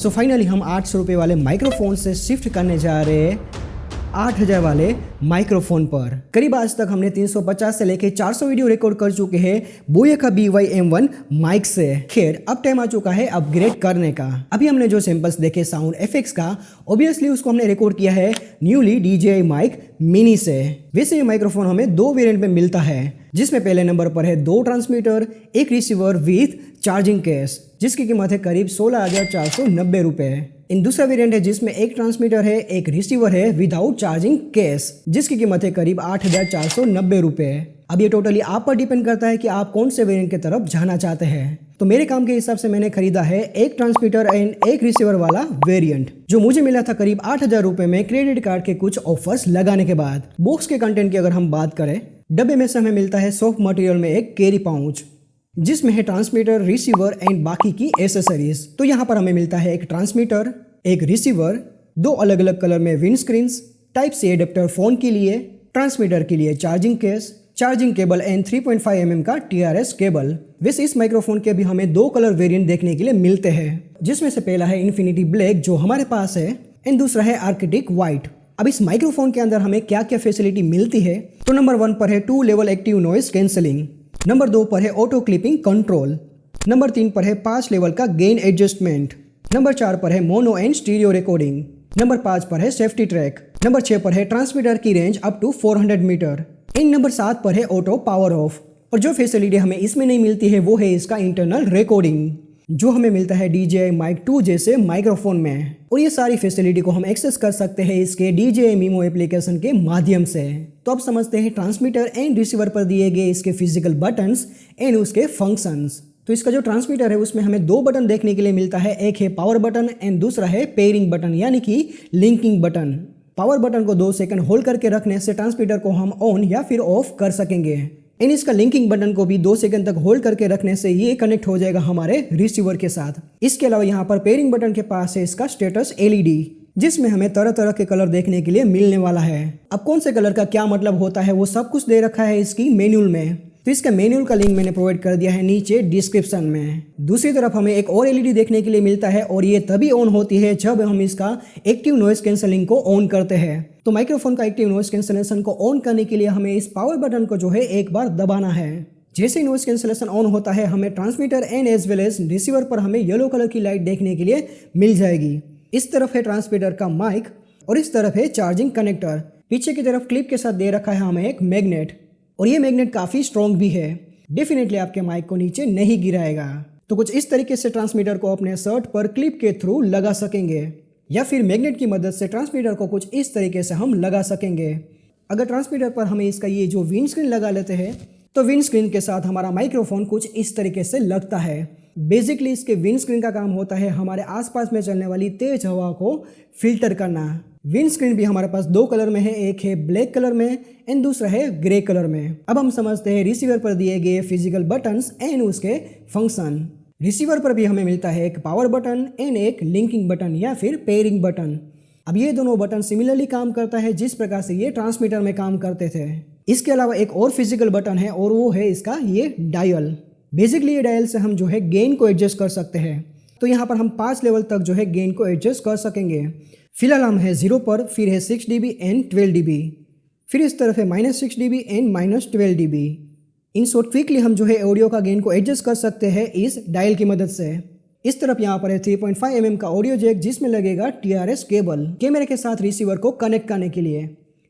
So finally हम 800 रुपये वाले माइक्रोफोन से शिफ्ट करने जा रहे हैं 8000 वाले माइक्रोफोन पर। करीब आज तक हमने 350 से लेके 400 वीडियो रिकॉर्ड कर चुके हैं बोया का BY-M1 माइक से। खैर अब टाइम आ चुका है अपग्रेड करने का। अभी हमने जो सैंपल्स देखे साउंड इफेक्ट्स का, ऑब्वियसली उसको हमने रिकॉर्ड किया है न्यूली DJI माइक मिनी से। वैसे ये माइक्रोफोन हमें 2 वेरिएंट में मिलता है, जिसमें पहले नंबर पर है 2 transmitter, 1 receiver with charging case, जिसकी कीमत है करीब 16,490 रुपये। इन दूसरा वेरिएंट है जिसमें 1 ट्रांसमीटर है, 1 रिसीवर है विदाउट चार्जिंग केस, जिसकी कीमत है करीब 8,490 रुपये। अब ये टोटली आप पर डिपेंड करता है कि आप कौन से वेरिएंट की तरफ जाना चाहते हैं। तो मेरे काम के हिसाब से मैंने खरीदा है 1 ट्रांसमीटर एंड 1 रिसीवर वाला वेरिएंट, जो मुझे मिला था करीब 8,000 रुपये में क्रेडिट कार्ड के कुछ ऑफर्स लगाने के बाद। बॉक्स के कंटेंट की अगर हम बात करें, डब्बे में से हमें मिलता है सॉफ्ट मटेरियल में एक कैरी पाउच, जिसमें है ट्रांसमीटर, रिसीवर एंड बाकी की एसेसरीज। तो यहाँ पर हमें मिलता है 1 ट्रांसमीटर, 1 रिसीवर, 2 अलग अलग कलर में windscreens, type C adapter phone के लिए, ट्रांसमीटर के लिए charging case, charging cable and 3.5 mm का TRS केबल। वैसे इस माइक्रोफोन के भी हमें 2 कलर वेरिएंट देखने के लिए मिलते हैं, जिसमें से पहला है इन्फिनिटी ब्लैक जो हमारे पास है एंड दूसरा है आर्किटिक व्हाइट। अब इस माइक्रोफोन के अंदर हमें क्या क्या फैसिलिटी मिलती है, तो नंबर 1 पर है 2 level active noise cancelling, number 2 पर है ऑटो क्लिपिंग कंट्रोल, नंबर 3 पर है 5 लेवल का गेन एडजस्टमेंट, नंबर 4 पर है mono and stereo recording, number 5 पर है सेफ्टी ट्रैक, नंबर 6 पर है ट्रांसमीटर की रेंज अप टू 400 मीटर, इन नंबर 7 पर है ऑटो पावर ऑफ। और जो फैसिलिटी हमें इसमें नहीं मिलती है वो है इसका इंटरनल रिकॉर्डिंग, जो हमें मिलता है DJI माइक 2 जैसे माइक्रोफोन में। और ये सारी फैसिलिटी को हम एक्सेस कर सकते हैं इसके DJI Mimo एप्लीकेशन के माध्यम से। तो अब समझते हैं ट्रांसमीटर एंड रिसीवर पर दिए गए इसके फिजिकल बटन्स एंड उसके फंक्शंस। तो इसका जो ट्रांसमीटर है उसमें हमें 2 बटन देखने के लिए मिलता है, एक है पावर बटन एंड दूसरा है पेयरिंग बटन यानी कि लिंकिंग बटन। पावर बटन को 2 सेकंड होल्ड करके रखने से ट्रांसमीटर को हम ऑन या फिर ऑफ कर सकेंगे एंड इसका लिंकिंग बटन को भी 2 सेकंड तक होल्ड करके रखने से ये कनेक्ट हो जाएगा हमारे रिसीवर के साथ। इसके अलावा यहाँ पर पेयरिंग बटन के पास है इसका स्टेटस LED, जिसमें हमें तरह तरह के कलर देखने के लिए मिलने वाला है। अब कौन से कलर का क्या मतलब होता है वो सब कुछ दे रखा है इसकी मैनुअल में, तो इसका मैनुअल का लिंक मैंने प्रोवाइड कर दिया है नीचे डिस्क्रिप्शन में। दूसरी तरफ हमें एक और LED देखने के लिए मिलता है और ये तभी ऑन होती है जब हम इसका एक्टिव नॉइस कैंसलिंग को ऑन करते हैं। तो माइक्रोफोन का एक्टिव नॉइस कैंसलेशन को ऑन करने के लिए हमें इस पावर बटन को जो है एक बार दबाना है। जैसे ही नॉइस कैंसलेशन ऑन होता है हमें transmitter and as well as receiver पर हमें येलो कलर की लाइट देखने के लिए मिल जाएगी। इस तरफ है ट्रांसमीटर का माइक और इस तरफ है चार्जिंग कनेक्टर। पीछे की तरफ क्लिप के साथ दे रखा है हमें एक मैग्नेट, और ये मैग्नेट काफ़ी स्ट्रॉन्ग भी है, डेफिनेटली आपके माइक को नीचे नहीं गिराएगा। तो कुछ इस तरीके से ट्रांसमीटर को अपने शर्ट पर क्लिप के थ्रू लगा सकेंगे, या फिर मैग्नेट की मदद से ट्रांसमीटर को कुछ इस तरीके से हम लगा सकेंगे। अगर ट्रांसमीटर पर हमें इसका ये जो विंड स्क्रीन लगा लेते हैं तो विंड स्क्रीन के साथ हमारा माइक्रोफोन कुछ इस तरीके से लगता है। बेसिकली इसके विंड स्क्रीन का काम होता है हमारे आसपास में चलने वाली तेज हवा को फिल्टर करना। विंड स्क्रीन भी हमारे पास 2 कलर में है, एक है ब्लैक कलर में एंड दूसरा है ग्रे कलर में। अब हम समझते हैं रिसीवर पर दिए गए फिजिकल बटन्स एंड उसके फंक्शन। रिसीवर पर भी हमें मिलता है एक पावर बटन एंड एक लिंकिंग बटन या फिर पेयरिंग बटन। अब ये दोनों बटन सिमिलरली काम करता है जिस प्रकार से ये ट्रांसमीटर में काम करते थे। इसके अलावा एक और फिजिकल बटन है और वो है इसका ये डायल। बेसिकली ये डायल से हम जो है गेन को एडजस्ट कर सकते हैं। तो यहाँ पर हम 5 लेवल तक जो है गेन को एडजस्ट कर सकेंगे। फिलहाल हम है 0 पर, फिर है 6 dB एंड 12 dB, फिर इस तरफ है -6 dB and -12 dB। In short quickly हम जो है ऑडियो का गेन को एडजस्ट कर सकते हैं इस डायल की मदद से। इस तरफ यहाँ पर है 3.5 mm का ऑडियो जैक, जिसमें लगेगा TRS केबल कैमरे के साथ रिसीवर को कनेक्ट करने के लिए।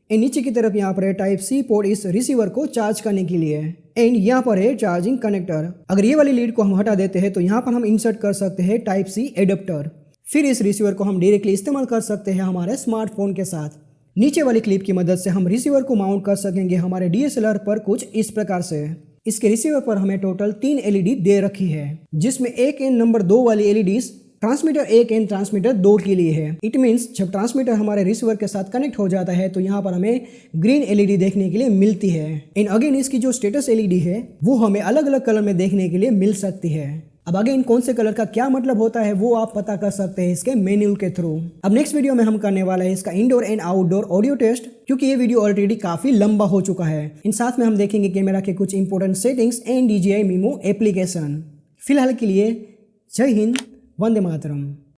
एंड नीचे की तरफ यहाँ पर है टाइप C पोर्ट इस रिसीवर को चार्ज करने के लिए एंड यहाँ पर है चार्जिंग कनेक्टर। अगर ये वाली लीड को हम हटा देते हैं तो यहाँ पर हम इंसर्ट कर सकते हैं टाइप C एडेप्टर। फिर इस रिसीवर को हम डायरेक्टली इस्तेमाल कर सकते हैं हमारे स्मार्टफोन के साथ। नीचे वाली क्लिप की मदद से हम रिसीवर को माउंट कर सकेंगे हमारे DSLR पर कुछ इस प्रकार से। इसके रिसीवर पर हमें टोटल 3 LED दे रखी है, जिसमें एक एंड नंबर 2 वाली LEDs ट्रांसमीटर 1 एंड ट्रांसमीटर 2 के लिए है। इट मीन्स जब ट्रांसमीटर हमारे रिसीवर के साथ कनेक्ट हो जाता है तो यहाँ पर हमें ग्रीन LED देखने के लिए मिलती है एंड अगेन इसकी जो स्टेटस LED है वो हमें अलग अलग कलर में देखने के लिए मिल सकती है। अब अगेन कौन से कलर का क्या मतलब होता है वो आप पता कर सकते हैं इसके मैनुअल के थ्रू। अब नेक्स्ट वीडियो में हम करने वाला है इसका indoor and outdoor audio test, क्योंकि ये वीडियो ऑलरेडी काफी लंबा हो चुका है। इन साथ में हम देखेंगे कैमरा के कुछ important settings and DJI Mimo application. फिलहाल के लिए जय हिंद, वंदे मातरम।